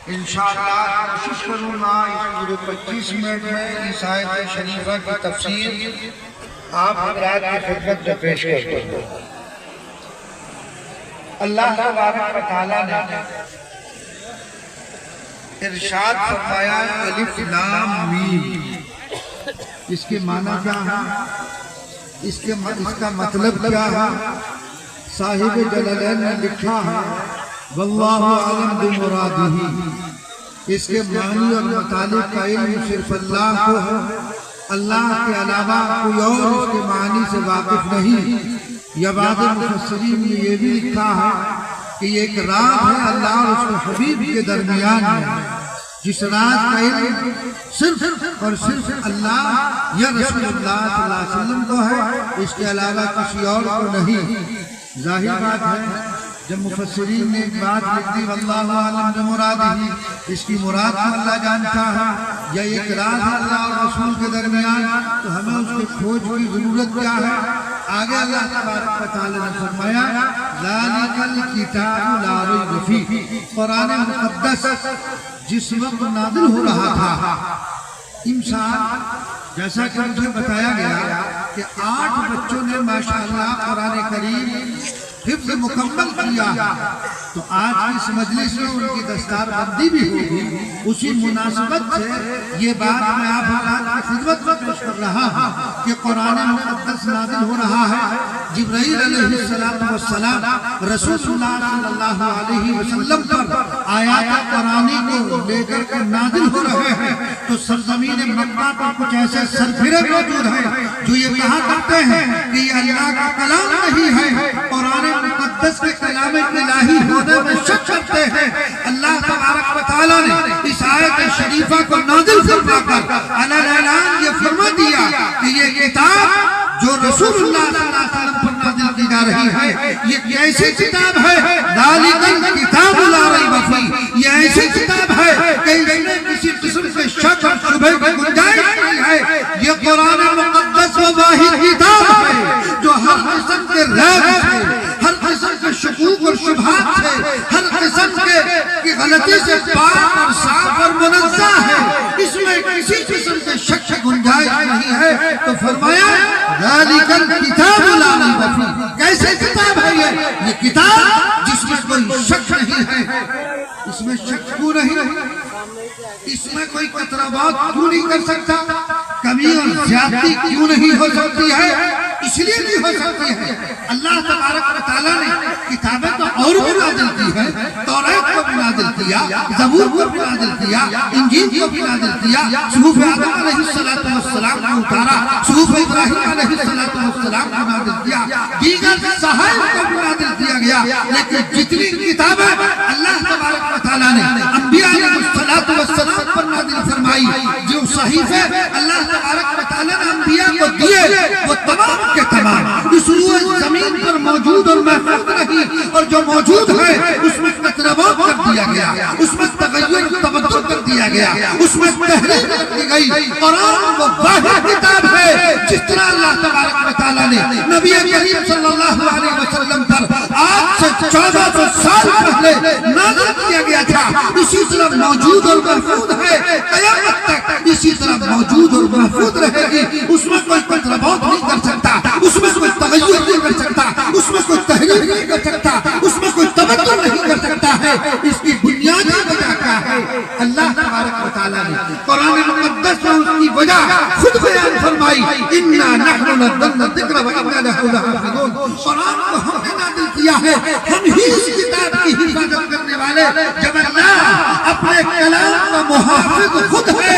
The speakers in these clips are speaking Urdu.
انشاءاللہ کوشش کروں گا اس پورے 25 منٹ میں اس آیت شریفہ کی تفسیر آپ حضرات کی خدمت میں پیش کرتا ہوں۔ اللہ تبارک و تعالیٰ نے ارشاد فرمایا الف لام میم، اس کے معنی کیا ہے، اس کا مطلب کیا ہے؟ صاحب جلالین نے لکھا ہے واللہ اعلم بمرادہ، اس کے معنی اور مطالب کا علم صرف اللہ کو ہے، اللہ کے علاوہ کوئی اور اس کے معنی سے واقف نہیں۔ یا بعض مفسرین نے یہ بھی لکھا ہے کہ یہ ایک راز ہے اللہ اور اس کے حبیب کے درمیان میں، جس راز کا علم صرف اور صرف اللہ یا رسول اللہ صلی اللہ علیہ وسلم کو ہے، اس کے علاوہ کسی اور کو نہیں۔ ظاہر بات ہے جب مفسرین نے ایک بات لکھ دی واللہ اعلم بمرادہ، اس کی مراد کو اللہ جانتا ہے یا ایک راز ہے اللہ اور رسول کے درمیان، تو ہمیں اس کے کھوج کی ضرورت کیا ہے؟ آگے اللہ تبارک و تعالی نے فرمایا ذالک الکتاب لا ریب فیہ، قرآن مقدس جس وقت نازل ہو رہا تھا، انسان جیسا کہ مجھے بتایا گیا کہ 8 بچوں نے ماشاءاللہ قرآن کریم حفظ مکمل کیا، تو آج کی اس مجلس میں ان کی دستار بندی بھی ہوگی۔ اسی مناسبت سے یہ بات میں آپ حضرات کی خدمت میں پیش کر رہا ہوں کہ قرآن مقدس نازل ہو رہا ہے، جبرائیل علیہ السلام رسول اللہ صلی اللہ علیہ وسلم پر آیات قرآنی کو لے کر کے نازل ہو رہے ہیں، تو سرزمین مکہ پر کچھ ایسے سرفرے موجود ہیں جو یہ کہا کرتے ہیں کہ یہ اللہ کا کلام نہیں ہے، قرآن مقدس کے کلام الہی ہونے میں شک کرتے ہیں۔ اللہ تبارک و تعالیٰ نے اس آیت شریفہ کو نازل فرما کر اعلان یہ فرما دیا کہ یہ کتاب جو رسول اللہ صلی اللہ علیہ وسلم پر نازل کی جا رہی ہے یہ ایسی کتاب ہے ذالک الکتاب لا ریب فیہ، یہ ایسی کتاب ہے کہ اس میں کسی قسم کے شک اور شبہ کی گنجائش نہیں ہے۔ یہ قرآن مقدس وہ واحد کتاب ہے جو ہر قسم کے ریب سے، ہر قسم کے شکوک اور شبہات سے، ہر قسم کی غلطی سے پاک اور صاف اور منزہ ہے، اس میں کسی قسم کے شک کی گنجائش نہیں ہے۔ تو فرمایا ذالک الکتاب لا ریب فیہ، کیسے کتاب ہے یہ کتاب جس میں کوئی شک نہیں ہے۔ اس میں شک کیوں نہیں؟ اس میں کوئی قطرہ بات کیوں نہیں کر سکتا؟ کمی اور زیادتی کیوں نہیں ہو سکتی ہے؟ اس لیے نہیں ہو سکتی ہے اللہ تبارک و تعالیٰ نے کتابیں تو اور بھی نازل کی ہے، توریت کو بھی نازل کیا، زبور کو بھی نازل کیا، انجیل کو بھی نازل کیا، صحف آدم علیہ السلام کو اتارا، صحف ابراہیم علیہ السلام کو نازل کیا، دیگر صحائف کو بھی نازل کیا گیا، لیکن جتنی کتابیں اللہ تبارک و تعالیٰ نے انبیاء علیہ السلام پر نازل فرمائی، جو صحیفے اللہ تبارک و تعالیٰ نے انبیاء کو دیے وہ تمام کے تمام اس روئے زمین پر موجود اور محفوظ رہی، اور جو موجود ہے اس میں قطربات کر دیا گیا، اس میں تغیر تبدل کر دیا گیا، اس میں تحریف کر دی گئی۔ قرآن وہ واحد کتاب ہے جس طرح اللہ تبارک و تعالیٰ نے نبی کریم صلی اللہ علیہ وسلم پر آج سے 1400 سال پہلے نازل کیا گیا تھا، اسی طرح موجود اور محفوظ ہے قیامت تک، اسی طرح موجود اور محفوظ رہے گی۔ اس میں کوئی قطربات نہیں کر سکتا، اس میں کوئی تغیر نہیں کر سکتا، اس میں کوئی تحریف نہیں کر سکتا، اس میں کوئی تبدل نہیں کر سکتا ہے۔ اس کی بنیادی وجہ کیا ہے؟ اللہ تبارک و تعالیٰ نے قرآن مقدس میں اس کی وجہ خود بیان فرمائی، اِنَّا نَحْنُ نَزَّلْنَا الذِّكْرَ وَإِنَّا لَهُ لَحَافِظُونَ۔ قرآن کو ہم نے نازل کیا ہے، ہم ہی اس کتاب کی حفاظت کرنے والے۔ جب اللہ اپنے کلام کا محافظ خود ہے،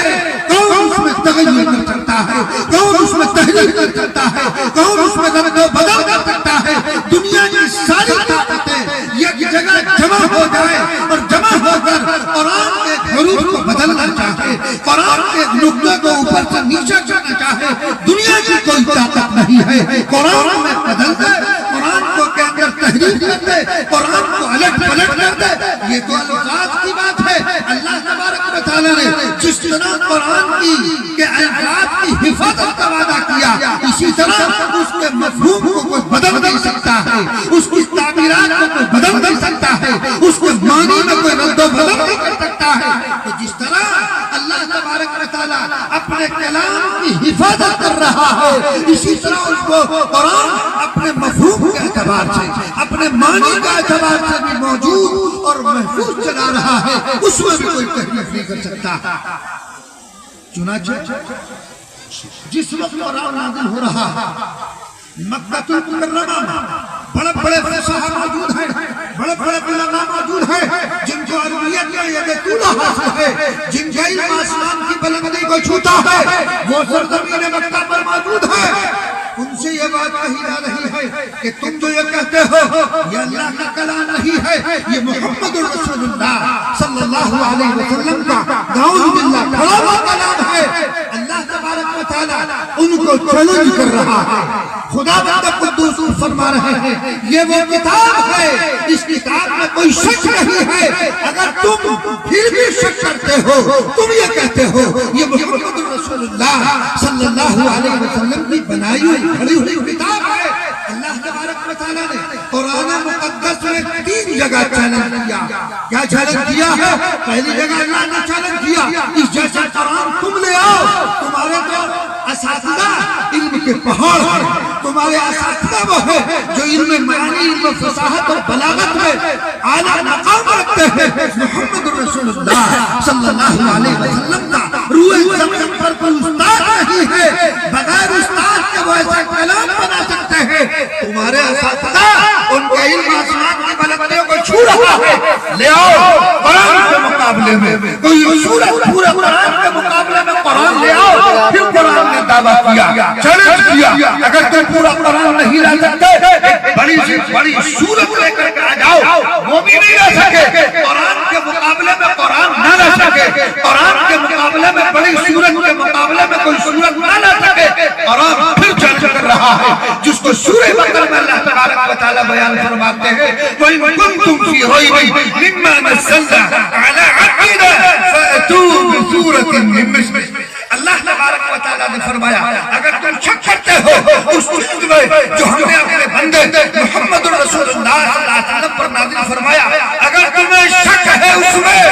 کون اس میں تغیر کر سکتا ہے؟ کون اس میں تحریف کر سکتا ہے؟ کون اس میں رد و بدل کر سکتا ہے؟ دنیا کی ساری طاقتیں ایک جگہ جمع ہو جائے اور جمع ہو کر قرآن کے حروف کو بدلنا چاہے، قرآن کے نقطے کو اوپر سے نیچے کرنا چاہے، دنیا کی کوئی طاقت نہیں ہے۔ قرآن میں بدل دے، قرآن کو کے اندر تحریف کر دے، قرآن کو الٹ پلٹ کر دے، یہ تو الفاظ کی بات ہے۔ اللہ تبارک و تعالیٰ نے جس طرح قرآن کے الفاظ کی حفاظت کا وعدہ کیا، اسی طرح اس کے مفہوم کو کوئی بدل نہیں سکتا ہے، اس کی تعبیرات کو کوئی بدل نہیں سکتا ہے، اس کے معنی میں کوئی رد و بدل نہیں کر سکتا ہے۔ اپنے کلام کی حفاظت کر رہا ہے، اسی طرح اس کو قرآن اپنے مفہوم کے اعتبار سے، اپنے معنی کا اعتبار سے بھی موجود اور محفوظ چلا رہا ہے، اس میں بھی کوئی تحریف نہیں کر سکتا۔ چنانچہ جس وقت قرآن نازل ہو رہا ہے، مکہ المکرمہ میں بڑے بڑے فصحاء موجود ہیں، بڑے بڑے علماء موجود ہیں، جن کو عربیت میں ید طولہ حاصل ہے، جن کا علم آسمان کی بلندی کو چھوتا ہے، وہ سرزمین مکہ پر موجود ہے۔ ان سے یہ بات کہی جا رہی ہے کہ تم جو یہ کہتے ہو یہ اللہ کا کلام نہیں ہے، یہ محمد رسول اللہ صلی اللہ علیہ وسلم کا نعوذ باللہ کھڑا ہوا کلام ہے۔ اللہ تبارک و تعالیٰ ان کو چیلنج کر رہا ہے۔ خدا بند قدوس فرما رہے ہیں یہ وہ کتاب ہے، اس کتاب میں کوئی شک نہیں ہے، اگر تم پھر بھی شک کرتے ہو، تم یہ کہتے ہو یہ محمد رسول اللہ صلی اللہ علیہ وسلم کی بنائی ہوئی کھڑی ہوئی کتاب ہے۔ اللہ تبارک و تعالیٰ نے قرآن مقدس میں 3 جگہ چیلنج کیا۔ کیا چیلنج کیا ہے؟ پہلی جگہ اللہ نے چیلنج کیا اس جیسا قرآن تم لے آؤ، تمہارے تو اساتذہ علم کے پہاڑ ہیں، تمہارے اساتذہ وہ ہے جو علم معانی، علم فصاحت اور بلاغت میں اعلیٰ مقام رکھتے ہیں۔ محمد رسول اللہ صلی اللہ علیہ وسلم کا روح زمین پر کوئی استاد نہیں ہے، بغیر استاد کے وہ ایسا کلام بنا سکتے ہیں۔ تمہارے اساتذہ ان کے علم آسمان کی بلندیوں کو چھو رہا ہے، لے آؤ قرآن کے مقابلے میں کوئی سورت پورے قرآن کے مقابلے میں قرآن لے آؤ۔ پھر قرآن نے دعویٰ کیا، چیلنج کیا، اگر تم پورا قرآن نہیں لا سکتے ایک بڑی سے بڑی سورت لے کر کے آ جاؤ، وہ بھی نہیں لا سکے۔ قرآن کے مقابلے میں قرآن نہ لا سکے، قرآن کے مقابلے میں بڑی سورت کے مقابلے میں کوئی سورت نہ لا سکے، قرآن پھر چیلنج کر رہا ہے، جس کو سورہ بقرہ میں اللہ تبارک و تعالیٰ بیان فرماتے ہیں وَإِن كُنتُمْ فِي رَيْبٍ مِّمَّا نَزَّلْنَا عَلَىٰ عَبْدِنَا فَأْتُوا بِسُورَةٍ مِّن مِّثْلِهِ۔ اللہ تبارک و تعالیٰ نے فرمایا اگر تم شک کرتے ہو اس چیز میں جو ہم نے اپنے بندے محمد رسول اللہ صلی اللہ علیہ وسلم پر نازل فرمایا، اگر تمہیں شک ہے اس میں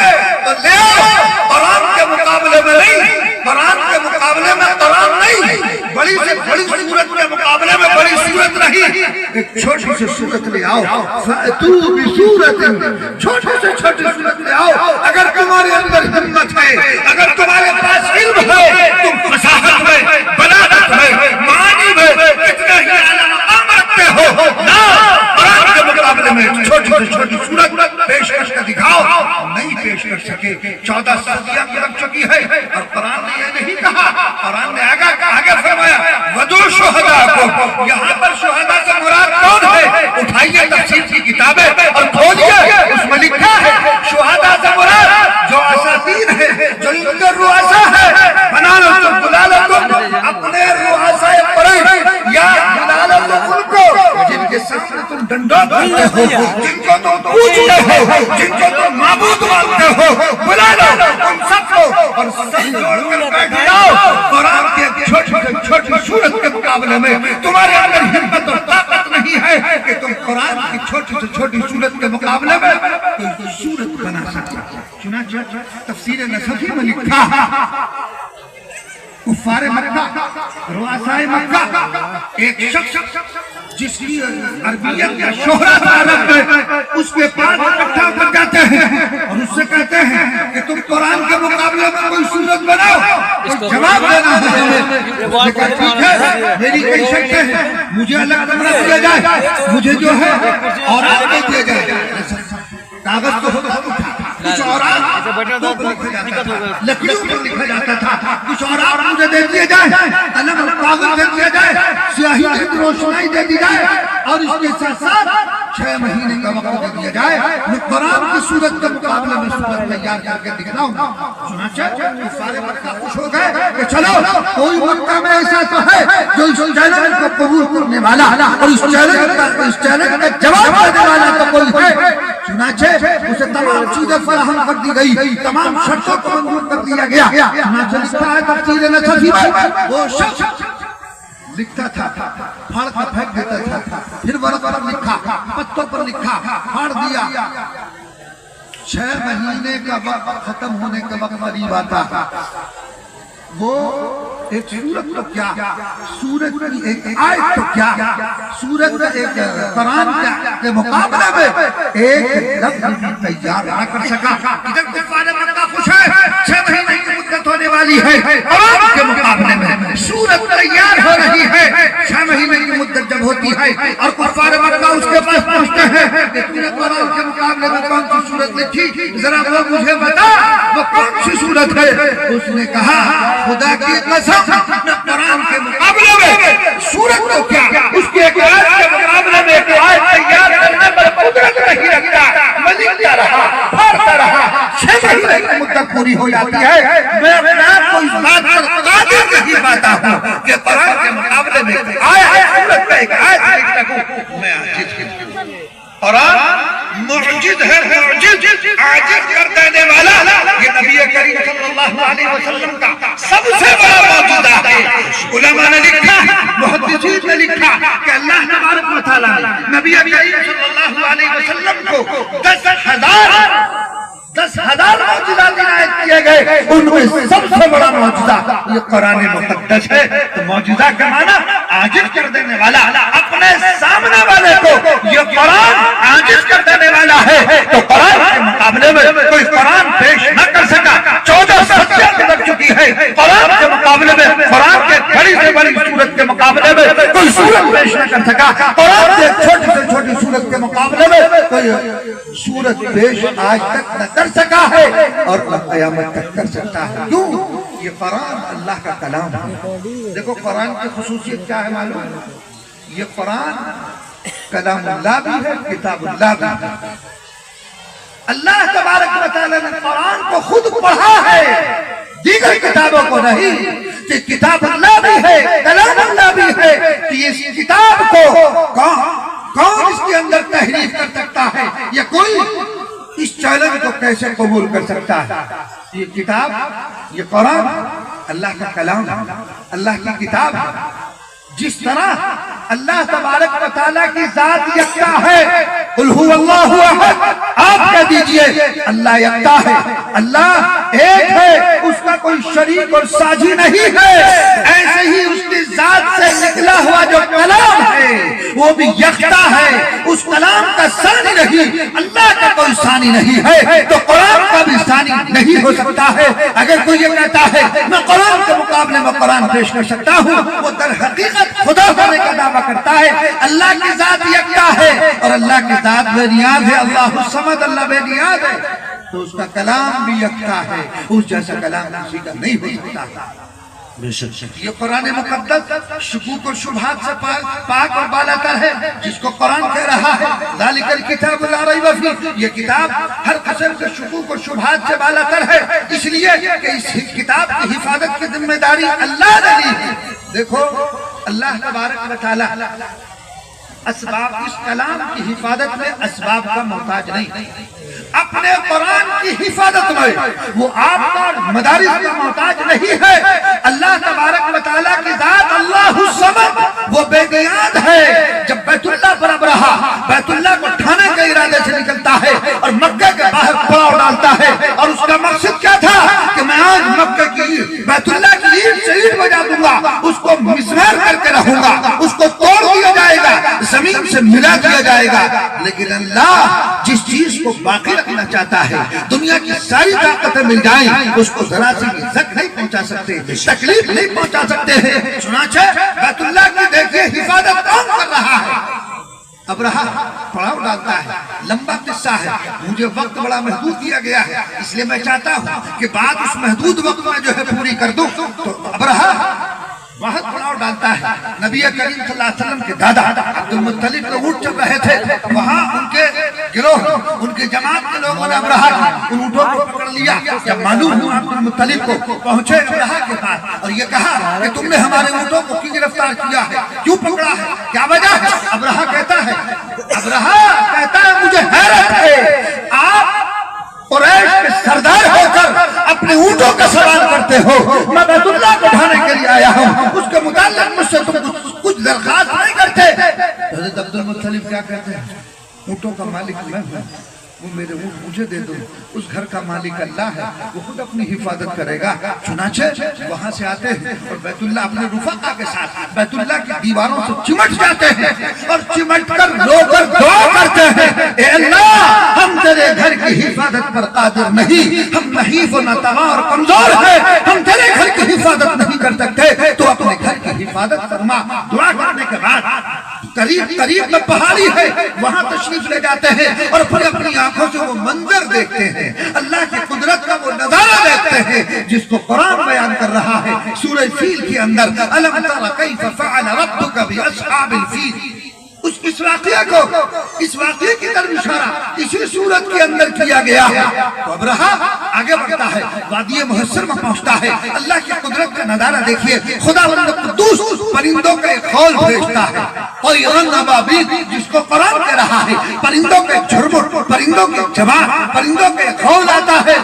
تو لے آؤ۔ قرآن کے مقابلے میں نہیں، قرآن کے مقابلے میں قرآن نہیں، بڑی سے بڑی سورت کے مقابلے میں بڑی سورت نہیں، ایک چھوٹی سی سورت لے آؤ۔ فَأْتُوا بِسُورَةٍ، چھوٹی سے چھوٹی سورت لے آؤ۔ اگر تمہارے اندر ہمت ہے، اگر تمہارے پاس علم ہے، تم فصاحت میں، بلاغت میں، معانی میں کتنا ہی اعلیٰ مقام رکھتے ہو، نہ قرآن کے مقابلے میں چھوٹی سے چھوٹی سورت پیش کر کے دکھاؤ، نہیں پیش کر سکے۔ 14 صدیاں گزر چکی ہے اور قرآن نے یہ نہیں کہا، قرآن نے آگے فرمایا وَدُعُوا شُهَدَاءَكُمْ، یہاں پر شہداء سے مراد کون ہے؟ اٹھائیے تفسیر کی کتابیں اور کھولیے، اس میں لکھا ہے شہداء سے مراد جو اساتید ہیں، جو ان کے رؤساء ہیں، بنالتم بلالتم، اپنے رؤساء قریش یا بلالتم ان کو جن کے سامنے تم ڈنڈا کرتے ہو، جن کو تم پوجتے ہو، جن کو تم معبود مانتے ہو، بلا لو ان سب کو اور سب جوڑ کر بیٹھ جاؤ۔ قرآن کے چھوٹی سے چھوٹی سورت کے مقابلے میں تمہارے اندر ہمت اور طاقت نہیں ہے کہ تم قرآن کی چھوٹی سے چھوٹی سورت کے مقابلے میں کوئی سورت بنا سکتے۔ چنانچہ تفسیر نصفی میں لکھا کفار مکہ، رؤسائے مکہ، ایک شخص جس کی عربیت یا شہرت عرب میں اس کے پاس اکٹھا کر جاتے ہیں اور اس سے کہتے ہیں کہ تم قرآن کے مقابلے میں کوئی سورت بناؤ، جواب دینا ہے ٹھیک ہے میری کئی شرطیں ہیں، مجھے الگ کمرہ دیا جائے، مجھے جو ہے اور آگے دیا جائے، کاغذ کو کچھ اور لکڑیوں پر لکھا جاتا تھا، کچھ اور مجھے دے دیا جائے، قلم اور کاغذ دے دیا جائے، سیاہی کی روشنائی دے دی جائے اور اس کے ساتھ ساتھ 6 مہینے کا وقت دے دیا جائے، میں قرآن کی صورت کے مقابلے میں صورت تیار کر کے دکھاؤں گا۔ چنانچہ سارے مکہ خوش ہو گئے کہ چلو کوئی مکہ میں ایسا تو ہے جو اس چیلنج کو قبول کرنے والا اور اس چیلنج کا جواب دینے والا تو کوئی ہے۔ چنانچہ اسے تمام چیزیں فراہم کر دی گئی، تمام شرطوں کو منظور کر دیا گیا۔ چنانچہ لکھا ہے تفسیر نصفی میں وہ شخص لکھتا تھا، پھاڑ کر پھینک دیتا تھا، پھر ورق پر لکھا، پتوں پر لکھا، پھاڑ دیا۔ 6 مہینے کا وقت ختم ہونے کا وقت قریب آتا، وہ ایک سورت تو کیا، سورت کی ایک آیت تو کیا، سورت کا ایک قرآن کے مقابلے میں ایک لفظ بھی تیار نہ کر سکا۔ ادھر کفار مکہ خوش ہے، 6 مہینے کی مدت ہونے والی ہے، قرآن کے مقابلے میں سورت تیار ہو رہی ہے۔ 6 مہینے کی مدت جب ہوتی ہے اور کفار مکہ اس کے پاس پہنچتے ہیں کہ تم نے قرآن کے مقابلے میں کون سی سورت لکھی، ذرا وہ مجھے بتا وہ کون سی سورت ہے۔ اس نے کہا خدا کی قسم میں قرآن کے مقابلے میں سورت تو کیا، اس کے ایک آیت کے مقابلے میں ایک آیت تیار کرنے پر قدرت نہیں رکھتا، میں لکھتا رہا، پڑھتا رہا، 6 مہینے کی مدت پوری ہو جاتی ہے، میں اپنے آپ کو اس بات پر قادر نہیں پاتا ہوں کہ قرآن کے مقابلے میں سورت کا ایک آیت لکھ سکوں۔ میں عاجز ہوں۔ قرآن معجز ہے، معجز، عاجز کر دینے والا، یہ نبی کریم صلی اللہ علیہ وسلم کا سب سے بڑا معجزہ ہے۔ علماء نے لکھا، محدثین نے لکھا کہ اللہ تبارک و تعالیٰ نے نبی کریم صلی اللہ علیہ وسلم کو 10,000 معجزات عنایت کیے گئے، ان میں سب سے بڑا معجزہ یہ قرآن مقدس ہے۔ تو معجزہ کا معنی عاجز کر دینے والا، اپنے سامنے والے کو یہ قرآن عاجز کر دینے والا ہے، تو قرآن کے مقابلے میں کوئی قرآن پیش نہ کر سکا۔ 14 صدیاں گزر چکی ہے، قرآن کے مقابلے میں، قرآن کے بڑی سے بڑی سورت کے مقابلے میں کوئی سورت پیش نہ کر سکا، قرآن کے چھوٹی سے چھوٹی سورت کے مقابلے میں کوئی سورت پیش آج تک نہ کر سکا ہے اور نہ قیامت تک کر سکتا ہے۔ کیوں؟ یہ قرآن اللہ کا کلام ہے۔ دیکھو قرآن کی خصوصیت کیا ہے معلوم ہے؟ یہ قرآن کلام اللہ بھی ہے، کتاب اللہ بھی ہے۔ اللہ تبارک و تعالیٰ نے قرآن کو خود پڑھا ہے، دیگر کتابوں کو نہیں، کہ کتاب اللہ بھی ہے، کلام اللہ بھی ہے، کہ اس کتاب کو کون اس کے اندر تحریف کر سکتا ہے، یا کوئی اس چیلنج کو کیسے قبول کر سکتا ہے۔ یہ کتاب، یہ قرآن اللہ کا کلام، اللہ کی کتاب ہے۔ جس طرح اللہ تبارک و تعالیٰ کی ذات یکتا ہے، قل هو اللہ احد، آپ کہہ دیجئے اللہ یکتا ہے، اللہ ایک ہے، اس کا کوئی شریک اور ساجی نہیں ہے۔ ایسے ہی اس کی ذات سے نکلا ہوا جو کلام ہے وہ بھی یکتا ہے، اس کلام کا ثانی نہیں، اللہ کا کوئی ثانی نہیں ہے، تو قرآن کا بھی ثانی نہیں ہو سکتا ہے۔ اگر کوئی یہ کہتا ہے میں قرآن کے مقابلے میں قرآن پیش کر سکتا ہوں، وہ در حقیقت خدا ہونے کا دعویٰ کرتا ہے۔ اللہ کی ذات یکتا ہے اور اللہ کی ذات بے نیاز ہے، اللہ الصمد، اللہ بے نیاز ہے، تو اس کا کلام بھی یکتا ہے، اس جیسا کلام کسی کا نہیں ہو سکتا۔ یہ قرآن مقدس شکوک و شبہات سے پاک اور بالاتر ہے، جس کو قرآن کہہ رہا ہے ذالک الکتاب لا ریب فیہ، یہ کتاب ہر قسم کے شکوک و شبہات سے بالاتر ہے، اس لیے کہ اس کتاب کی حفاظت کی ذمہ داری اللہ نے لی ہے۔ دیکھو اللہ تبارک و تعالی اسباب، اس کلام کی حفاظت میں اسباب کا محتاج نہیں، اپنے قرآن کی حفاظت میں وہ آپ کا مدارس کا محتاج نہیں ہے۔ اللہ تبارک و تعالیٰ کی ذات اللہ الصمد، وہ بے نیاز ہے۔ جب بیت اللہ پر ابرہا بیت اللہ کو ٹھانے کے ارادے سے نکلتا ہے اور مکہ کے باہر پڑاؤ ڈالتا ہے، اور اس کا مقصد کیا تھا کہ میں آج مکہ کی بیت اللہ کی اینٹ سے اینٹ بجا دوں گا، اس کو مسمار کر کے رہوں گا، اس کو توڑ دیا جائے گا، زمین سے ملا دیا جائے گا۔ لیکن اللہ جس چیز کو باقی رکھنا چاہتا ہے، دنیا کی ساری طاقتیں مل جائیں، اس کو ذرا سی بھی زخم نہیں پہنچا سکتے، تکلیف نہیں پہنچا سکتے ہیں۔ چنانچہ بیت اللہ کی دیکھیے حفاظت کون کر رہا ہے؟ ابرہا پڑاؤ ڈالتا ہے، لمبا قصہ ہے، مجھے وقت بڑا محدود دیا گیا ہے، اس لیے میں چاہتا ہوں کہ بات اس محدود وقت میں جو ہے پوری کر دوں۔ تو ابرہا وہاں پڑاؤ ڈالتا ہے، نبی کریم صلی اللہ علیہ وسلم کے دادا عبد المطلب کے اونٹ چل رہے تھے، وہاں ان کے گروہ، ان کے جماعت کے لوگوں نے ابرہا کی ان اونٹوں کو پکڑ لیا۔ جب معلوم ہوا عبد المطلب کو، پہنچے ابرہا کے پاس اور یہ کہا کہ تم نے ہمارے اونٹوں کو کیوں گرفتار کیا ہے، کیوں پکڑا ہے، کیا وجہ ہے؟ ابرہا کہتا ہے مجھے حیرت ہے، آپ قریش کے سردار ہو کر اپنے اونٹوں کا سوال کرتے ہو، میں بیت اللہ کو ڈھانے کے لیے آیا ہوں، اس کے متعلق مجھ سے تم کچھ درخواست نہیں کرتے۔ حضرت عبد المطلب کیا کہتے ہیں؟ اونٹوں کا مالک میں ہوں، وہ میرے اونٹ مجھے دے دو، اس گھر کا مالک اللہ ہے، وہ خود اپنی حفاظت کرے گا۔ چنانچہ وہاں سے آتے ہیں اور بیت اللہ اپنے رفقا کے ساتھ بیت اللہ کی دیواروں سے چمٹ جاتے ہیں اور چمٹ کر رو کر دعا کرتے ہیں، اے اللہ ہم تیرے گھر کی حفاظت پر قادر نہیں، ہم نحیف و ناتواں اور کمزور ہیں، ہم تیرے گھر کی حفاظت نہیں کر سکتے، تو اپنے گھر کی حفاظت فرما۔ دعا کرنے کے بعد قریب میں پہاڑی ہے، وہاں تشریف لے جاتے ہیں اور پھر اپنی آنکھوں سے وہ منظر دیکھتے ہیں، اللہ کی قدرت کا وہ نظارہ دیکھتے ہیں جس کو قرآن بیان کر رہا ہے سورہ فیل کے اندر، أَلَمْ تَرَ كَيْفَ فَعَلَ رَبُّكَ بِأَصْحَابِ الْفِيلِ۔ اس واقعہ کو، اس واقعے کی طرف اشارہ اسی صورت کے اندر کیا گیا ہے۔ تو ابرہا آگے بڑھتا ہے، وادی محصر میں پہنچتا ہے، اللہ کی قدرت کا نظارہ دیکھیے، خداوند قدوس پرندوں کا ایک خول بھیجتا ہے، طیران ابابیل، جس کو قرآن کہہ رہا ہے، پرندوں کا ایک جھرمٹ، پرندوں کی جماعت، پرندوں کا ایک خول آتا ہے۔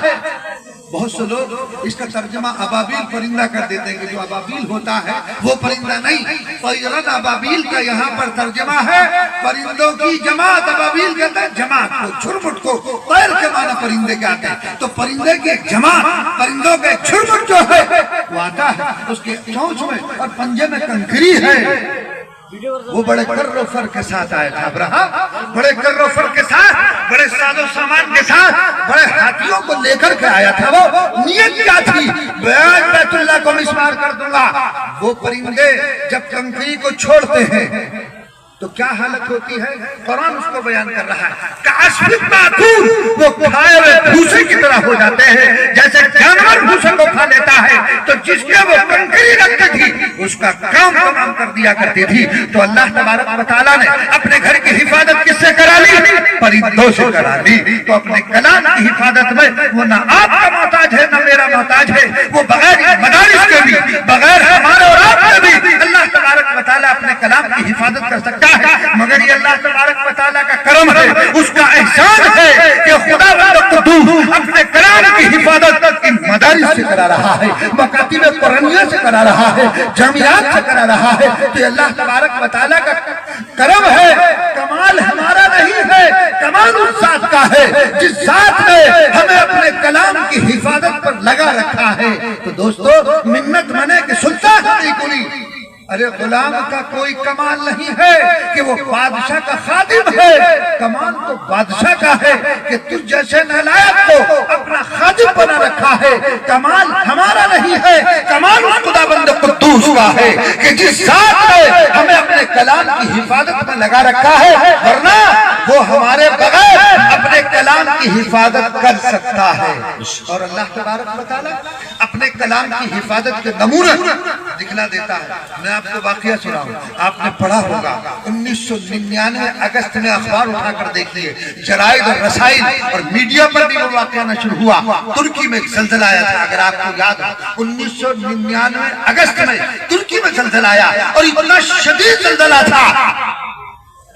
بہت سے لوگ اس کا ترجمہ ابابیل پرندہ کر دیتے ہیں کہ جو ابابیل ہوتا ہے وہ پرندہ نہیں، طیران ابابیل کا یہاں پر ترجمہ ہے پرندوں کی جماعت۔ ابابیل کہتا ہے جماعت کو، جھرمٹ کو، طیر کے معنی پرندے کے آتے ہیں، تو پرندے کی ایک جماعت، پرندوں کا ایک جھرمٹ جو ہے وہ آتا ہے، اس کے چونچ میں اور پنجے میں کنکری ہے۔ وہ بڑے کر و فر کے ساتھ آیا تھا ابرہا، بڑے کر و فر کے ساتھ، بڑے ساز و سامان کے ساتھ، بڑے ہاتھیوں کو لے کر کے آیا تھا۔ وہ نیت کیا تھی؟ بیت اللہ کو مسمار کر دوں گا۔ وہ پرندے جب کنکری کو چھوڑتے ہیں تو کیا حالت ہوتی ہے؟ قرآن اس کو بیان کر رہا ہے، کعصف مأکول، وہ کھائے ہوئے بھوسے کی طرح ہو جاتے ہیں، جیسے جانور بھوسے کو کھا لیتا ہے، تو جس کے وہ کنکری رکھتی تھی اس کا کام تمام کر دیا کرتی تھی۔ تو اللہ تبارک و تعالیٰ نے اپنے گھر کی حفاظت کس سے کرا لی؟ پرندوں سے کرا لی۔ تو اپنے کلام کی حفاظت میں وہ نہ آپ کا محتاج ہے نہ میرا محتاج ہے، وہ بغیر مدارس کے بھی، بغیر ہمارے اور آپ کے بھی اللہ تبارک و تعالیٰ اپنے کلام کی حفاظت کر سکتا ہے۔ مگر یہ اللہ تبارک و تعالیٰ کا کرم ہے، اس کا احسان ہے کہ خداوند قدوس اپنے کلام کی حفاظت ان مدارس سے کرا رہا ہے، مکاتب قرآنیہ سے کرا رہا ہے، جامعات سے کرا رہا ہے۔ تو یہ اللہ تبارک و تعالیٰ کا کرم ہے، کمال ہمارا نہیں ہے، کمال اس ذات کا ہے جس ذات نے ہمیں اپنے کلام کی حفاظت پر لگا رکھا ہے۔ تو دوستو منت منے کہ سلطان نہیں کوئی، ارے غلام کا کوئی کمال نہیں ہے کہ وہ بادشاہ کا خادم ہے، کمال تو بادشاہ کا ہے کہ تجھ جیسے نالائق کو اپنا خادم بنا رکھا ہے۔ کمال ہمارا نہیں ہے، کمال اس خداوند قدوس کا ہے کہ جس ذات نے ہمیں اپنے کلام کی حفاظت میں لگا رکھا ہے، ورنہ وہ ہمارے بغیر اپنے کلام کی حفاظت کر سکتا ہے۔ اور اللہ تبارک و تعالیٰ اپنے کلام کی حفاظت کے نمونے دکھلا دیتا ہے۔ میں آپ کو واقعہ سناؤں، آپ نے پڑھا ہوگا 1999 اگست میں اخبار اٹھا کر دیکھئے، جرائد اور رسائل اور میڈیا پر بھی وہ واقعہ نشر ہوا۔ ترکی میں ایک زلزلہ آیا تھا، اگر آپ کو یاد ہو 1999 اگست میں ترکی میں زلزلہ آیا، اور اتنا شدید زلزلہ تھا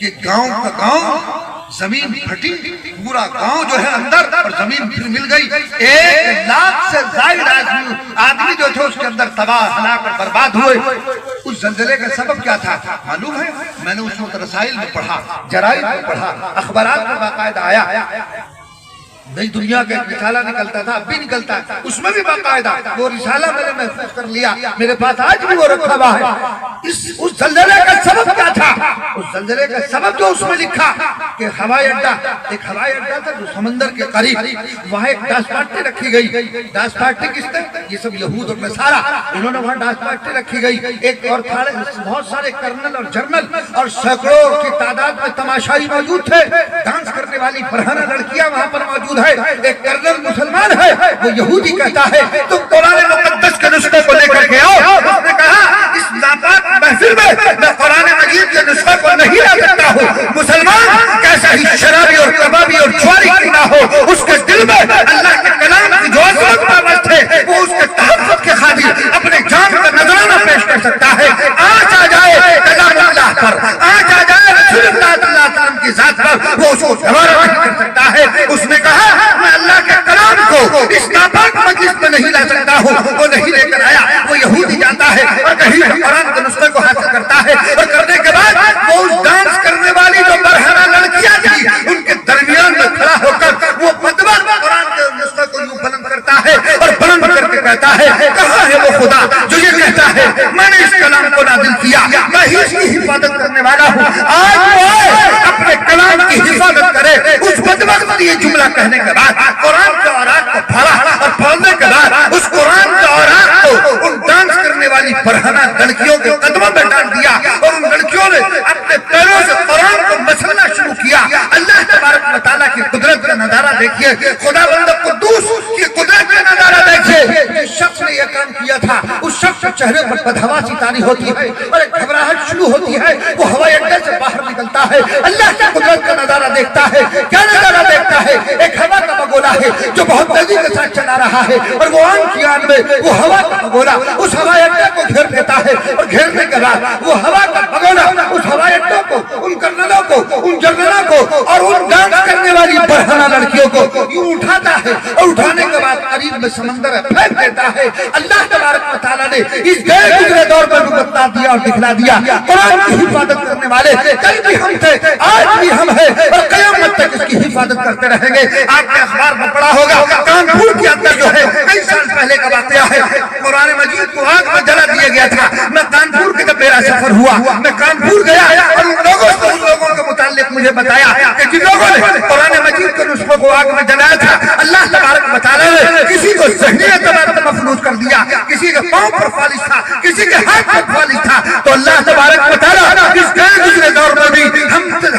کہ گاؤں کا گاؤں زمین پھٹی، پورا گاؤں جو ہے اندر اور زمین پھر مل گئی۔ 1 لاکھ سے زائد آدمی جو تھے اس کے اندر تباہ ہلاک اور برباد ہوئے۔ اس زلزلے کا سبب کیا تھا معلوم ہے؟ میں نے اس وقت رسائل میں پڑھا، جرائد میں پڑھا، اخبارات میں باقاعدہ آیا، نئی دنیا کا ایک رسالہ نکلتا تھا، اب بھی نکلتا ہے، اس میں بھی باقاعدہ وہ رسالہ میں نے محفوظ کر لیا، میرے پاس آج بھی وہ رکھا ہوا ہے۔ اس زلزلے کا سبب کیا تھا؟ اس زلزلے کا سبب جو اس میں لکھا کہ ہوائی اڈہ، ایک ہوائی اڈہ تھا جو سمندر کے قریب، وہاں ایک ڈاس پارٹی رکھی گئی۔ ڈاس پارٹی کس نے؟ یہ سب یہود اور نصارہ، انہوں نے وہاں ڈاس پارٹی رکھی گئی۔ ایک اور بہت سارے کرنل اور جرنل اور سینکڑوں کی تعداد میں تماشائی موجود تھے، ڈانس کرنے والی فرحانہ لڑکیاں وہاں پر موجود ہے۔ ایک کرنل مسلمان ہے، وہ یہودی کہتا ہے تم قرآن مقدس کے نسخے کو لے کر کے آؤ۔ اس نے کہا اس ناپاک محفل میں میں قرآن مجید کے نسخے کو نہیں لا سکتا ہوں۔ مسلمان کیسا ہی شرابی اور کبابی اور جواری کی نہ ہو، اس کے دل میں اللہ کے کلام کی جو عظمت پابست ہے وہ اس کے تحفظ کے خاطر اپنے جان کا نذرانہ پیش کر سکتا ہے۔ آج آ جائے کلام اللہ پر، آج آ جائے رسول اللہ صلی اللہ علیہ وسلم کی ذات پر، وہ اس کو دوبارہ نہیں کر سکتا ہے۔ اس نے کہا میں اللہ کے کلام کو اس ناپاک مجلس میں نہیں لا سکتا ہوں، وہ نہیں لے کر آیا۔ وہ یہودی جاتا ہے اور کہیں قرآن کے نسخے کو حاصل کرتا ہے، اور کرنے کے بعد وہ اس ڈانس کرنے والی جو برہنہ لڑکیاں تھی ان کے درمیان میں کھڑا ہو کر کہتا ہے کہاں ہے وہ خدا جو یہ کہتا ہے میں نے اس کلام کو نازل کیا، میں ہی اس کی حفاظت کرنے والا ہوں۔ آج وہ اپنے کلام کی حفاظت کرے۔ اس بدبخت نے یہ جملہ کہنے کے بعد قرآن کے اوراق کو پھاڑا اور پھاڑنے کے بعد اس قرآن کے اوراق کو ان ڈانس کرنے والی فرحانہ لڑکیوں کے قدموں میں ڈال دیا اور ان لڑکیوں نے اپنے پیروں سے قرآن کو مچلنا شروع کیا۔ اللہ تبارک و تعالیٰ کی قدرت کا نظارہ دیکھیے، خدا بند قدوس کی قدرت کا نظارہ دیکھیے۔ جس شخص نے یہ کام کیا تھا اس شخص کے چہرے پر بدحواسی طاری ہوتی ہے اور ایک گھبراہٹ شروع ہوتی ہے، وہ ہوائی اڈے سے باہر نکلتا ہے، اللہ کی قدرت کا نظارہ دیکھتا ہے۔ کیا نظارہ دیکھتا ہے؟ ایک ہوا کا بگولا ہے جو بہت تیزی کے ساتھ چلا رہا ہے اور وہ آن کی آن میں وہ ہوا کا بگولا اس ہوائی اڈے کو گھیر لیتا ہے اور گھیرنے کے بعد وہ ہوا کا بگولا اس ہوائی اڈوں کو، ان کرنلوں کو، ان جنرلوں کو اور ان ڈانس کرنے والی فرحانہ لڑکیوں کو یوں اٹھاتا ہے اور اٹھانے کے بعد قریب میں سمندر ہے پھینک دیتا ہے۔ اللہ تبارک و تعالیٰ نے اس گئے گزرے دور پر بھی بتا دیا اور دکھلا دیا قرآن کی حفاظت کرنے والے کل بھی ہم تھے، آج بھی ہم ہیں اور قیامت تک اس کی حفاظت کرتے رہیں گے۔ آپ کے اخبار میں پڑھا ہوگا کانپور کے اندر جو ہے کئی سال پہلے کا واقعہ ہے، قرآن مجید کو آگ میں جلا دیا گیا تھا۔ میں کانپور کے جب میرا سفر ہوا میں کانپور گیا اور ان لوگوں کے متعلق مجھے بتایا کہ جن لوگوں نے قرآن مجید کے نسخوں کو آگ میں جلایا تھا اللہ تبارک و تعالیٰ نے کسی کو ذہنی اعتبار سے مفلوج کر دیا، کسی کے پاؤں پر فالج تھا، کسی کے ہاتھ پر فالج تھا، تو اللہ تبارک و تعالیٰ اس گئے گزرے دور میں بھی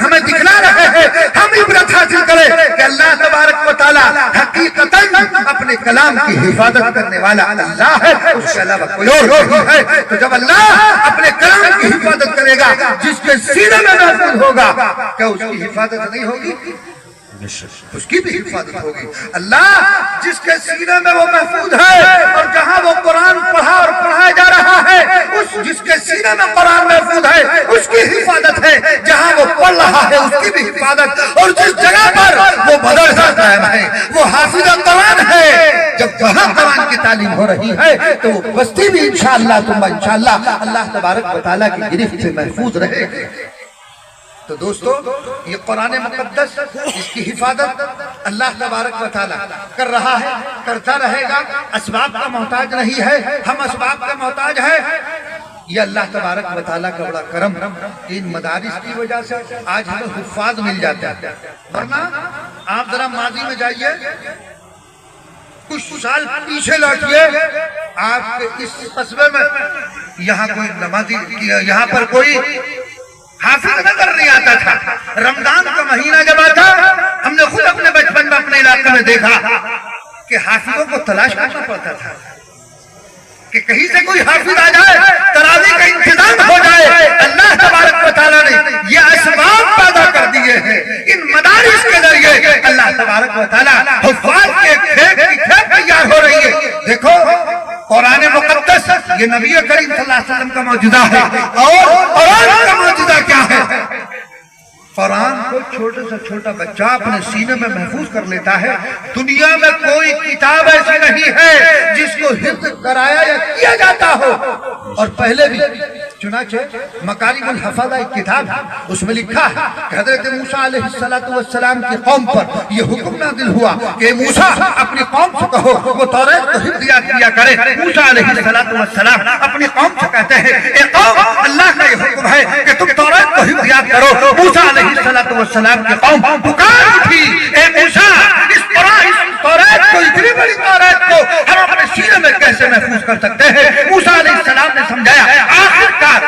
ہمیں دکھلا رہے ہیں ہم عبرت حاصل کریں کہ اللہ تبارک و تعالیٰ حقیقتاً اپنے کلام کی حفاظت کرنے والا اللہ ہے، اس کے علاوہ کوئی اور نہیں ہے۔ تو جب اللہ اپنے کلام کی حفاظت کرے گا جس کے سینے میں محفوظ ہوگا کیا اس کی حفاظت نہیں ہوگی؟ اس کی بھی حفاظت ہوگی۔ اللہ جس کے سینے میں وہ محفوظ ہے اور جہاں وہ قرآن پڑھا اور پڑھایا جا رہا ہے اس جس کے سینے میں قرآن محفوظ ہے اس کی حفاظت ہے، جہاں وہ پڑھ رہا ہے اس کی بھی حفاظت، اور جس جگہ پر وہ مدرسہ قائم ہے وہ حافظ قرآن ہے، جب وہاں قرآن کی تعلیم ہو رہی ہے تو وہ بستی بھی انشاءاللہ ثم انشاءاللہ اللہ تبارک و تعالیٰ کی گرفت سے محفوظ رہے گی۔ تو دوستو یہ قرآن مقدس اس کی حفاظت اللہ تبارک و تعالیٰ کر رہا ہے، کرتا رہے گا، اسباب کا محتاج نہیں ہے، ہم اسباب کا محتاج ہے۔ یہ اللہ تبارک و تعالیٰ کا بڑا کرم، ان مدارس کی وجہ سے آج ہمیں حفاظ مل جاتے ہیں، ورنہ آپ ذرا ماضی میں جائیے کچھ سال پیچھے لوٹیے، آپ کے اس قصبے میں یہاں کوئی نمازی، یہاں پر کوئی حافظ نظر نہیں آتا تھا۔ رمضان کا مہینہ جب آتا ہم نے خود اپنے بچپن میں اپنے علاقے میں دیکھا کہ حافظوں کو تلاش کرنا پڑتا تھا کہ کہیں سے کوئی حافظ آ جائے، تراویح کا انتظام ہو جائے۔ اللہ تبارک و تعالیٰ نے یہ اسباب پیدا کر دیے ہیں، ان مدارس کے ذریعے اللہ تبارک و تعالیٰ حفاظ کے کھیت کی کھیت تیار ہو رہی ہے۔ دیکھو قرآن مقدس یہ نبی کریم صلی اللہ علیہ وسلم کا معجزہ ہے، اور قرآن کا معجزہ کیا ہے؟ قرآن کو چھوٹے سے چھوٹا بچہ اپنے سینے میں محفوظ کر لیتا ہے۔ دنیا میں کوئی کتاب ایسی نہیں ہے جس کو حفظ کرایا یا کیا جاتا ہو، اور پہلے بھی چنانچہ مکارم الحفاظہ ایک کتاب ہے، اس میں لکھا ہے کہ حضرت موسیٰ علیہ السلام کی قوم پر یہ حکم نازل ہوا کہ موسیٰ اپنی قوم سے کہو وہ توریت کو حفظ یاد کیا کرے۔ موسیٰ علیہ السلام اپنی قوم سے کہتے ہیں اے قوم اللہ کا یہ حکم ہے کہ تم توریت کو حفظ یاد کرو۔ موسیٰ علیہ السلام کی قوم پکار اٹھی اے موسیٰ اس توریت کو، اتنی بڑی توریت کو ہم اپنے سینے میں کیسے محفوظ کر سکتے ہیں؟ موسیٰ علیہ السلام نے سمجھایا، آخرکار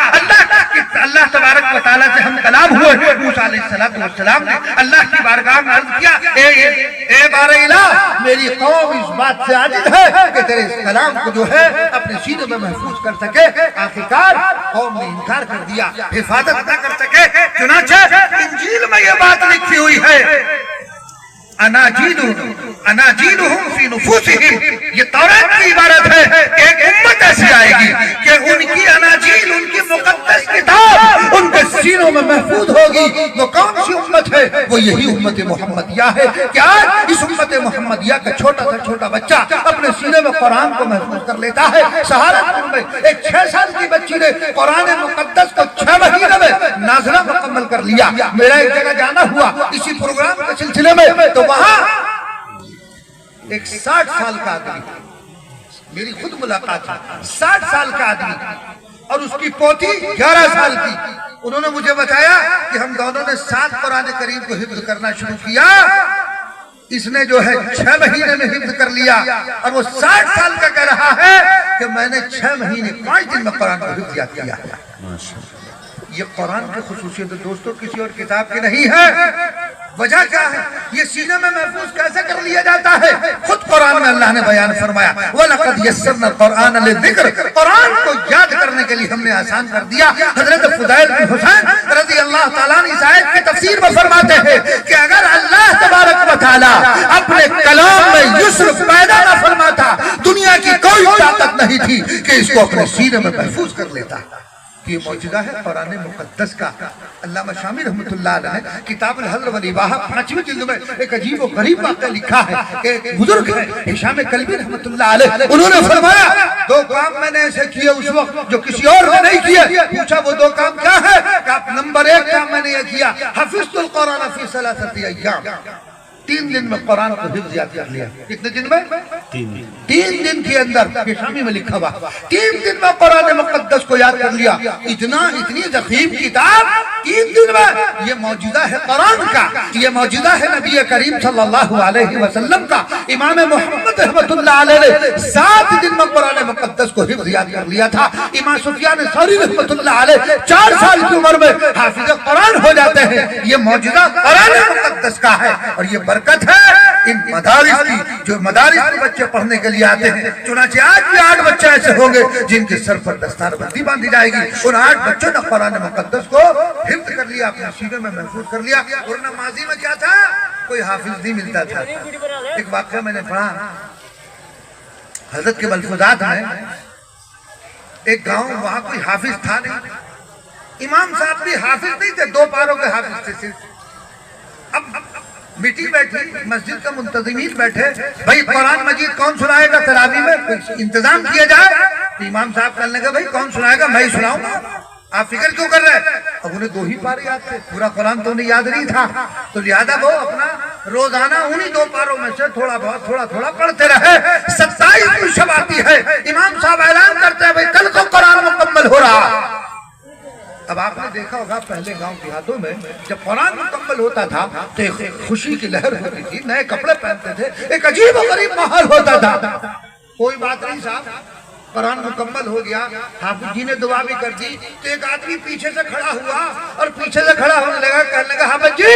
اللہ تبارک و تعالیٰ سے ہم کلام ہوئے۔ موسیٰ علیہ السلام نے اللہ کی بارگاہ میں عرض کیا اے بار الہ میری قوم اس بات سے عاجز ہے کہ تیرے اس کلام کو جو ہے اپنے سینے میں محفوظ کر سکے۔ آخرکار قوم نے انکار کر دیا، حفاظت نہ کر سکے۔ چنانچہ انجیل میں یہ بات لکھی ہوئی ہے اناجیلہم فی نفوسہم، یہ توریت کی عبارت ہے کہ ایک امت ایسی آئے گی کہ ان کی اناجیل، ان کی مقدس کتاب ان کے سینوں میں محفوظ ہوگی۔ وہ کون سی امت ہے؟ وہ یہی امت محمدیہ ہے کہ آج اس امت محمدیہ کا چھوٹا سا چھوٹا بچہ اپنے سینے میں قرآن کو محفوظ کر لیتا ہے۔ سہارنپور میں ایک 6 سال کی بچی نے قرآن مقدس کو 6 مہینے میں ناظرہ مکمل کر لیا۔ میرا ایک جگہ جانا ہوا اسی پروگرام کے سلسلے میں، تو وہاں ایک 60 سال کا آدمی میری خود ملاقات ہے، 60 سال کا آدمی اور اس کی پوتی 11 سال کی. انہوں نے مجھے بتایا کہ ہم دونوں نے 7 قرآن کریم کو حفظ کرنا شروع کیا. اس نے جو ہے 6 مہینے میں حفظ کر لیا اور وہ 60 سال کا کہہ رہا ہے کہ میں نے 6 مہینے 5 دن میں قرآن کو حفظ کیا. یہ قرآن کی خصوصیت دوستوں کسی اور کتاب کی نہیں ہے. وجہ کیا ہے؟ یہ سینے میں محفوظ کیسے کر لیا جاتا ہے؟ خود قرآن میں اللہ نے بیان فرمایا وَلَقَدْ يَسَّرْنَا الْقُرْآنَ لِلذِّكْرِ، قرآن کو یاد کرنے کے لیے ہم نے آسان کر دیا. حضرت فضیل بن حسین رضی اللہ تعالیٰ عنہ اس آیت کی تفسیر میں فرماتے ہیں کہ اگر اللہ تبارک و تعالیٰ اپنے کلام میں یسر پیدا نہ فرماتا، دنیا کی کوئی طاقت نہیں تھی کہ اس کو اپنے سینے میں محفوظ کر لیتا. یہ معجزہ ہے قرآن مقدس کا. علامہ شامی رحمۃ اللہ علیہ نے کتاب الحضر والاباحہ 5ویں جلد میں ایک عجیب و غریب واقعہ لکھا ہے کہ ایک بزرگ ہے ہشام کلبی رحمۃ اللہ علیہ، انہوں نے فرمایا 2 کام میں نے ایسے کیے اس وقت جو کسی اور نے نہیں کیے. پوچھا وہ 2 کام کیا ہے؟ کہ نمبر 1 کام میں نے یہ کیا حفظت القرآن فی 3 ایام، 3 دن میں قرآن کو حفظ یاد کر لیا. کتنے دن میں؟ 3 دن کے اندر. یہ شامی میں لکھا ہوا 3 دن میں قرآن مقدس کو یاد کر لیا. اتنی ضخیم کتاب 3 دن میں. یہ معجزہ ہے قرآن کا، یہ معجزہ ہے نبی کریم صلی اللہ علیہ وسلم کا. امام محمد رحمۃ اللہ علیہ نے 7 دن میں قرآن مقدس کو حفظ یاد کر لیا تھا. امام سفیان ثوری رحمۃ اللہ علیہ 4 سال کی عمر میں حافظ قرآن ہو جاتے ہیں. یہ معجزہ قرآن مقدس کا ہے اور یہ برکت ہے ان مدارس کی جو مدارس کے بچے پڑھنے کے لیے آتے ہیں. چنانچہ آج بھی 8 بچے ایسے ہوں گے جن کے سر پر دستار بندی باندھی جائے گی. ان 8 بچوں نے قرآن مقدس کو حفظ کر لیا، اپنے سینے میں محفوظ کر لیا. ورنہ ماضی میں کیا تھا؟ کوئی حافظ نہیں ملتا تھا. ایک واقعہ میں نے پڑھا حضرت کے ملفوظات میں، ایک گاؤں، وہاں کوئی حافظ تھا نہیں. امام صاحب بھی حافظ نہیں تھے، 2 پاروں کے حافظ تھے صرف. اب میٹنگ بیٹھی، مسجد کا منتظمین بیٹھے، بھائی قرآن مجید کون سنائے گا تراویح میں؟ انتظام کیا جائے. تو امام صاحب کہنے لگے بھائی کون سنائے گا؟ میں ہی سناؤں گا، آپ فکر کیوں کر رہے ہیں؟ اب انہیں 2 ہی پارے یاد تھے، پورا قرآن تو انہیں یاد نہیں تھا. تو لہذا وہ اپنا روزانہ انہی 2 پاروں میں سے تھوڑا بہت تھوڑا پڑھتے رہے. 27 شب آتی ہے، امام صاحب اعلان کرتے ہیں بھائی کل کو قرآن مکمل ہو رہا. اب آپ نے دیکھا ہوگا پہلے گاؤں دیہاتوں میں جب قرآن مکمل ہوتا تھا تو ایک خوشی کی لہر ہوتی تھی، نئے کپڑے پہنتے تھے، ایک عجیب و غریب ماحول ہوتا تھا. کوئی بات نہیں صاحب، قرآن مکمل ہو گیا، حافظ جی نے دعا بھی کر دی تو ایک آدمی پیچھے سے کھڑا ہوا اور پیچھے سے کھڑا ہونے لگا، کہنے لگا حافظ جی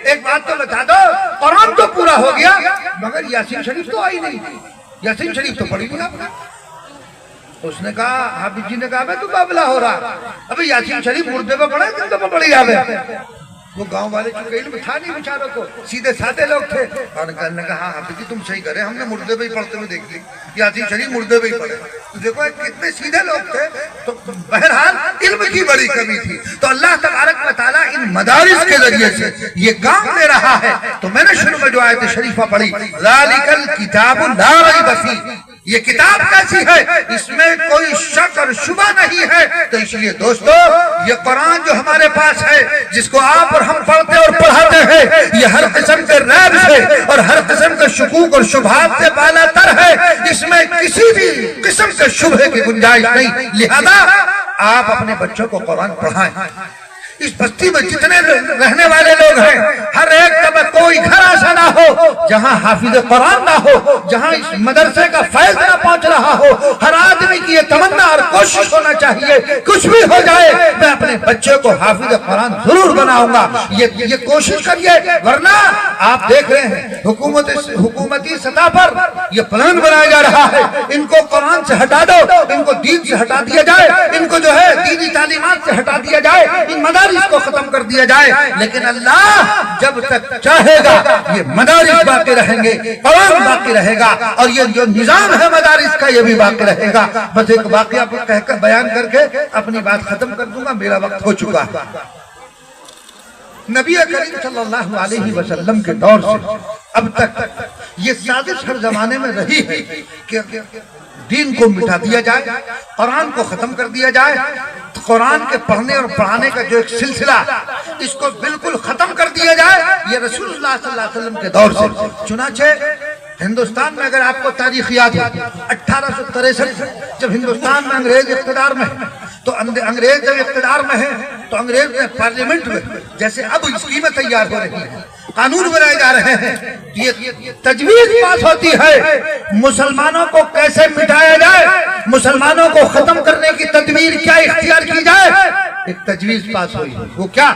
ایک بات تو بتا دو، قرآن تو پورا ہو گیا مگر یاسین شریف تو آئی نہیں، یاسین شریف تو پڑھی نہیں آپ نے. اس نے کہا، حافظ جی نے کہا تو بابلہ ہو رہا، ابھی یاسین شریف مردے پہ پڑھا ہے کہ پڑھی جاوے. وہ گاؤں والے چونکہ علم تھا نہیں بیچاروں کو، سیدھے سادے لوگ تھے. اور کہنے لگا ہاں حافظ جی تم صحیح کرے، ہم نے مردے پہ ہی پڑھتے ہوئے دیکھ لی، یاسین شریف مردے پہ ہی پڑھے. تو دیکھو کتنے سیدھے لوگ تھے. تو بہرحال علم کی بڑی کمی تھی. تو اللہ تبارک و تعالیٰ ان مدارس کے ذریعے سے یہ کام دے رہا ہے. تو میں نے شروع میں جو آیت شریفہ پڑھی ذالک الکتاب لا ریب فیہ، یہ کتاب کیسی ہے؟ اس میں کوئی شک اور شبہ نہیں ہے. تو اس لیے دوستو یہ قرآن جو ہمارے پاس ہے، جس کو آپ اور ہم پڑھتے اور پڑھاتے ہیں، یہ ہر قسم کے ریب سے اور ہر قسم کے شکوک اور شبہات سے بالا تر ہے. اس میں کسی بھی قسم کے شبہ کی گنجائش نہیں. لہذا آپ اپنے بچوں کو قرآن پڑھائیں. اس بستی میں جتنے رہنے والے لوگ ہیں، ہر ایک کا کوئی گھر ایسا نہ ہو جہاں حافظ قرآن نہ ہو، جہاں اس مدرسے کا فیض نہ پہنچ رہا ہو. ہر آدمی کی یہ تمنا اور کوشش ہونا چاہیے کچھ بھی ہو جائے میں اپنے بچے کو حافظ قرآن ضرور بناؤں گا. یہ کوشش کریے، ورنہ آپ دیکھ رہے ہیں حکومتی سطح پر یہ پلان بنایا جا رہا ہے ان کو قرآن سے ہٹا دو، ان کو دین سے ہٹا دیا جائے، ان کو جو ہے دینی تعلیمات سے ہٹا دیا جائے، ان مدارس کو ختم کر دیا جائے. لیکن اللہ جب تک چاہے گا یہ مدارس باقی رہیں گے، قرآن باقی رہے گا، اور یہ جو نظام ہے مدارس کا یہ بھی باقی رہے گا. بس ایک واقعہ کہہ کر بیان کر کے اپنی بات ختم کر دوں گا، میرا وقت ہو چکا. نبی کریم صلی اللہ علیہ وسلم کے دور سے اب تک یہ سازش ہر زمانے میں رہی ہے کہ دین کو مٹا دیا جائے، قرآن کو ختم کر دیا جائے. قرآن کے پڑھنے اور پڑھانے کا جو ایک سلسلہ اس کو بالکل ختم کر دیا جائے، یہ رسول اللہ صلی اللہ علیہ وسلم کے دور سے. چنانچہ ہندوستان میں اگر آپ کو تاریخ یاد ہو 1863 جب ہندوستان میں انگریز اقتدار میں تو انگریز جب اقتدار میں ہے تو انگریز نے پارلیمنٹ میں جیسے اب اسکیمیں تیار ہو رہی ہیں، قانون بنائے جا رہے ہیں، یہ تجویز پاس ہوتی ہے مسلمانوں کو کیسے مٹایا جائے، مسلمانوں کو ختم کرنے کی تدبیر کیا اختیار کی جائے، ایک تجویز پاس ہوئی، وہ کیا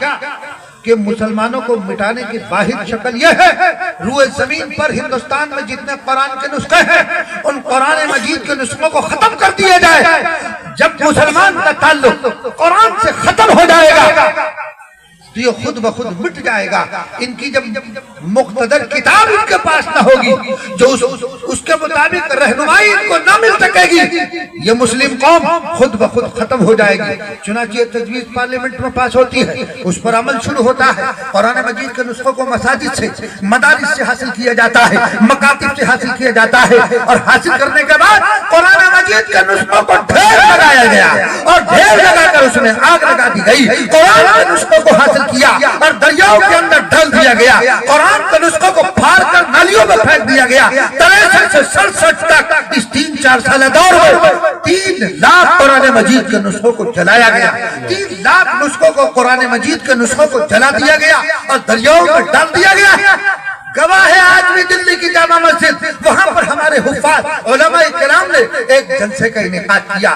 کہ مسلمانوں کو مٹانے کی واحد شکل یہ ہے روئے زمین پر ہندوستان میں جتنے قرآن کے نسخے ہیں ان قرآن مجید کے نسخوں کو ختم کر دیا جائے۔ جب مسلمان کا تعلق قرآن سے ختم ہو جائے گا تو یہ خود بخود مٹ جائے گا۔ ان کی جب مقتدر کتاب ان کے پاس نہ ہوگی جو اس کے مطابق رہنمائی ان کو نہ مل سکے گی، یہ مسلم قوم خود بخود ختم ہو جائے گی۔ چنانچہ تجویز پارلیمنٹ میں پاس ہوتی ہے، اس پر عمل شروع ہوتا ہے، قرآن مجید کے نسخوں کو مساجد سے، مدارس سے حاصل کیا جاتا ہے، مکاتب سے حاصل کیا جاتا ہے، اور حاصل کرنے کے بعد قرآن مجید کے نسخوں کو ڈھیر لگایا گیا اور ڈھیر لگا کر اس میں آگ لگا دی گئی۔ قرآن کے نسخوں کو حاصل کیا اور دریاؤں کے اندر ڈال دیا گیا، قرآن کے نسخوں کو پھاڑ کر نالیوں میں پھینک دیا گیا۔ 63 سے 67 تک اس 3-4 سالہ دور میں 3 لاکھ قرآن مجید کے نسخوں کو جلایا گیا، 3 لاکھ نسخوں کو قرآن مجید کے نسخوں کو جلا دیا گیا اور دریاؤں میں ڈال دیا گیا۔ گواہ ہے آج بھی دلی کی جامع مسجد، وہاں پر ہمارے حفاظ علماء کرام نے ایک جلسے کا انعقاد کیا،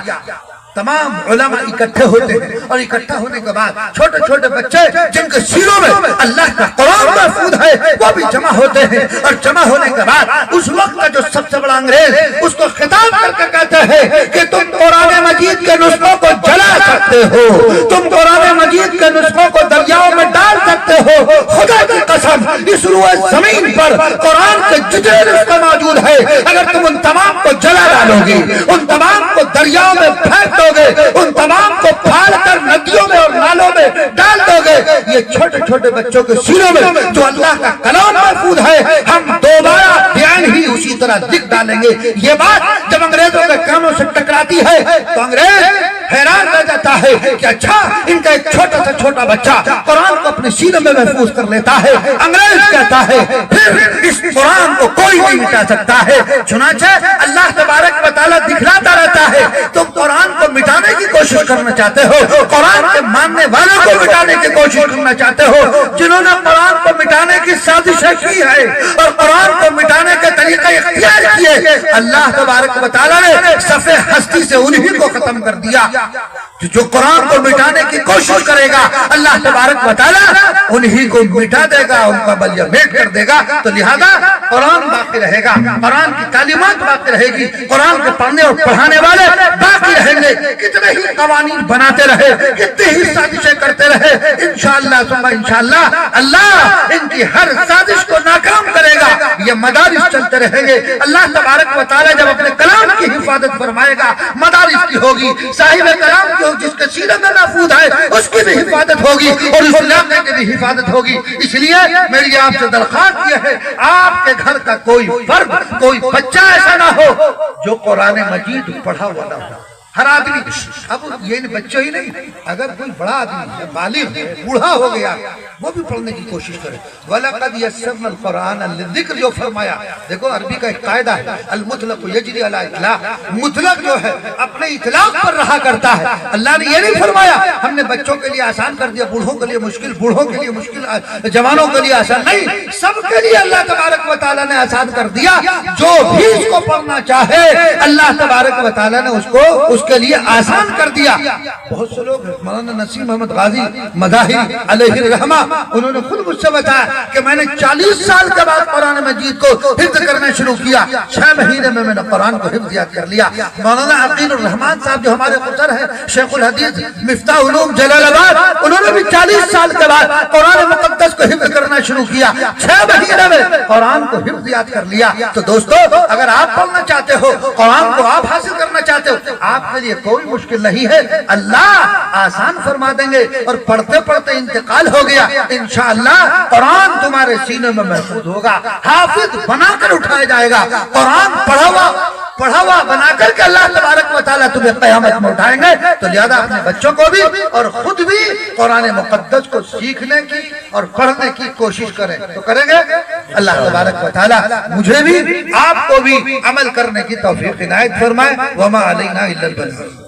تمام علماء اکٹھے ہوتے ہیں اور اکٹھا ہونے کے بعد چھوٹے چھوٹے بچے جن کے سینوں میں اللہ کا قرآن محفوظ ہے وہ بھی جمع ہوتے ہیں، اور جمع ہونے کے بعد اس وقت کا جو سب سے بڑا انگریز اس کو خطاب کر کے کہتے ہیں کہ تم قرآن مجید کے نسخوں کو جلا سکتے ہو، تم قرآن مجید کے نسخوں کو دریاؤں میں ڈال سکتے ہو، خدا کی قسم اس روئے زمین پر قرآن کے جتنے نسخے موجود ہیں اگر تم ان تمام کو جلا ڈالو گے، ان تمام کو دریاؤں میں پھینک دو گے، ان تمام کو پھاڑ کر ندیوں میں اور نالوں میں ڈال دو گے، یہ چھوٹے چھوٹے بچوں کے سینوں میں جو اللہ کا کلام محفوظ ہے ہم دوبارہ بیان ہی اسی طرح لکھ ڈالیں گے۔ یہ بات جب انگریزوں کے کانوں سے ٹکراتی ہے تو انگریز حیران رہ جاتا ہے کہ اچھا ان کا ایک چھوٹا سا چھوٹا بچہ قرآن کو اپنے سینے میں محفوظ کر لیتا ہے۔ انگریز کہتا ہے پھر اس قرآن کو کوئی نہیں مٹا سکتا ہے۔ چنانچہ اللہ تبارک و تعالیٰ دکھلاتا رہتا ہے تم قرآن کو مٹانے کی کوشش کرنا چاہتے ہو، قرآن کے ماننے والوں کو مٹانے کی کوشش کرنا چاہتے ہو، جنہوں نے قرآن کو مٹانے کی سازشیں کی ہے اور قرآن کو مٹانے کے طریقے اختیار کیے، اللہ تبارک و تعالیٰ نے صف ہستی سے انہی کو ختم کر دیا۔ جو قرآن کو مٹانے کی کوشش کرے گا اللہ تبارک و تعالیٰ انہی کو مٹا دے گا، ان کا بلیہ میٹ کر دے گا۔ تو لہذا قرآن باقی رہے گا، قرآن کی تعلیمات باقی رہے گی، قرآن کے پڑھنے اور پڑھانے والے باقی رہیں گے، کتنے ہی قوانین بناتے رہے، کتنے ہی سازشیں کرتے رہے، انشاءاللہ ثم انشاءاللہ اللہ ان کی ہر سازش کو ناکام کرے گا۔ یہ مدارس چلتے رہیں گے، اللہ تبارک و تعالیٰ جب اپنے کلام کی حفاظت فرمائے گا مدارس کی ہوگی، صاحب کلام کی جس کے سینے میں محفوظ ہے اس کی بھی حفاظت ہوگی اور اس علاقے کی بھی حفاظت ہوگی۔ اس لیے میری آپ سے درخواست یہ ہے آپ کے گھر کا کوئی فرد، کوئی بچہ ایسا نہ ہو جو قرآن مجید پڑھا ہوا نہ ہو۔ ہر آدمی، اب یہ بچہ ہی نہیں، اگر کوئی بڑا آدمی بالغ ہے، بوڑھا ہو گیا، وہ بھی پڑھنے کی کوشش کرے۔ وَلَقَدْ يَسَّرْنَا الْقُرْآنَ لِلذِّكْرِ جو فرمایا، دیکھو عربی کا ایک قاعدہ ہے المطلق یجری علی اطلاق، مطلق جو ہے اپنے اطلاق پر رہا کرتا ہے۔ اللہ نے یہ نہیں فرمایا ہم نے بچوں کے لیے آسان کر دیا، بوڑھوں کے لیے مشکل، بوڑھوں کے لیے مشکل، جوانوں کے لیے آسان، نہیں، سب کے لیے اللہ تبارک و تعالیٰ نے آسان کر دیا۔ جو بھی اس کو پڑھنا چاہے اللہ تبارک و تعالیٰ نے اس کو اس کے لیے آسان کر دیا۔ بہت سے لوگ مولانا نسیم محمد غازی مظاہری علیہ الرحمہ انہوں نے خود مجھ سے بتایا کہ میں نے 40 سال کے بعد قرآن مجید کو حفظ کرنا شروع کیا، 6 مہینے میں نے قرآن کو حفظ یاد کر لیا۔ مولانا عقیل الرحمان صاحب جو ہمارے خسر ہیں، شیخ الحدیث مفتاح علوم جلال آباد، انہوں نے بھی 40 سال کے بعد قرآن مقدس کو حفظ کرنا شروع کیا، 6 مہینے میں قرآن کو حفظ یاد کر لیا۔ تو دوستو اگر آپ پڑھنا چاہتے ہو، قرآن کو آپ حاصل کرنا چاہتے ہو، آپ کے لیے کوئی مشکل نہیں ہے، اللہ آسان فرما دیں گے۔ اور پڑھتے پڑھتے انتقال ہو گیا، انشاءاللہ قرآن تمہارے سینے میں محفوظ ہوگا، حافظ بنا کر اٹھایا جائے گا، قرآن پڑھا ہوا بنا کر کے اللہ تبارک و تعالیٰ تمہیں قیامت میں اٹھائیں گے، تو لہذا اپنے بچوں کو بھی اور خود بھی قرآن مقدس کو سیکھنے کی اور پڑھنے کی کوشش کریں، تو کریں گے اللہ تبارک و تعالیٰ مجھے بھی آپ کو بھی عمل کرنے کی توفیق عنایت فرمائے۔ وما علینا الا البلاغ۔